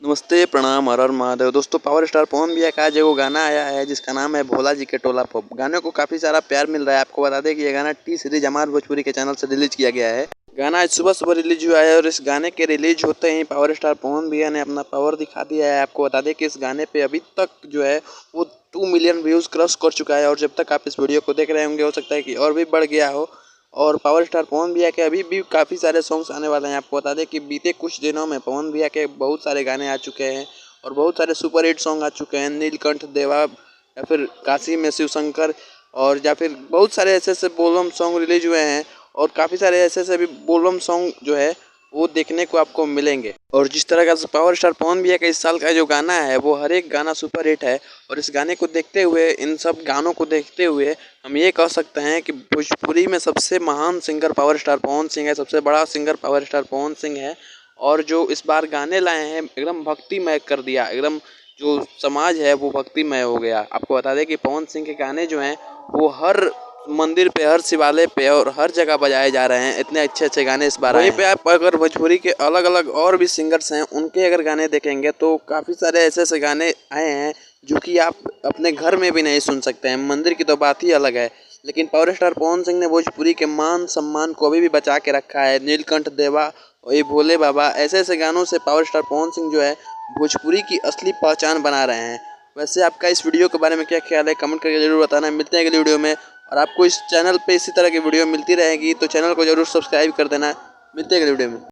नमस्ते, प्रणाम, हर हर महादेव। दोस्तों, पावर स्टार पवन भैया का आज एगो गाना आया है जिसका नाम है भोला जी के टोला पो। गाने को काफ़ी सारा प्यार मिल रहा है। आपको बता दें कि ये गाना टी सीरीज हमार भोजपुरी के चैनल से रिलीज किया गया है। गाना आज सुबह-सुबह रिलीज हुआ है और इस गाने के रिलीज होते ही पावर स्टार पवन भैया ने अपना पावर दिखा दिया है। आपको बता दें कि इस गाने पे अभी तक जो है वो 2 मिलियन व्यूज़ क्रॉस कर चुका है और जब तक आप इस वीडियो को देख रहे होंगे हो सकता है कि और भी बढ़ गया हो। और पावर स्टार पवन भैया के अभी भी काफ़ी सारे सॉन्ग्स आने वाले हैं। आपको बता दें कि बीते कुछ दिनों में पवन भैया के बहुत सारे गाने आ चुके हैं और बहुत सारे सुपर हिट सॉन्ग आ चुके हैं। नीलकंठ देवा या फिर काशी में शिव शंकर और या फिर बहुत सारे ऐसे बोलबम सॉन्ग रिलीज हुए हैं और काफ़ी सारे ऐसे भी बोलबम सॉन्ग जो है वो देखने को आपको मिलेंगे। और जिस तरह का पावर स्टार पवन भैया का इस साल का जो गाना है वो हर एक गाना सुपर हिट है। और इस गाने को देखते हुए, इन सब गानों को देखते हुए हम ये कह सकते हैं कि भोजपुरी में सबसे महान singer power star Pawan Singh है, सबसे बड़ा singer power star Pawan Singh है। और जो इस बार गाने लाए हैं एकदम भक्तिमय कर दिया, एकदम जो समाज है वो भक्तिमय हो गया। आपको बता दें कि पवन सिंह के गाने जो हैं वो हर मंदिर पे, हर शिवालय पे और हर जगह बजाए जा रहे हैं। इतने अच्छे-अच्छे गाने इस बार आए हैं। वहीं पे आप अगर भोजपुरी के अलग-अलग और भी सिंगर्स हैं, उनके अगर गाने देखेंगे तो काफ़ी सारे ऐसे गाने आए हैं जो कि आप अपने घर में भी नहीं सुन सकते हैं। मंदिर की तो बात ही अलग है, लेकिन पावर स्टार पवन सिंह ने भोजपुरी के मान सम्मान को अभी भी बचा के रखा है। नीलकंठ देवा, ये भोले बाबा, ऐसे गानों से पावर स्टार पवन सिंह जो है भोजपुरी की असली पहचान बना रहे हैं। वैसे आपका इस वीडियो के बारे में क्या ख्याल है, कमेंट करके जरूर बताना। मिलते हैं अगली वीडियो में और आपको इस चैनल पे इसी तरह की वीडियो मिलती रहेगी तो चैनल को जरूर सब्सक्राइब कर देना। मिलते हैं अगली वीडियो में।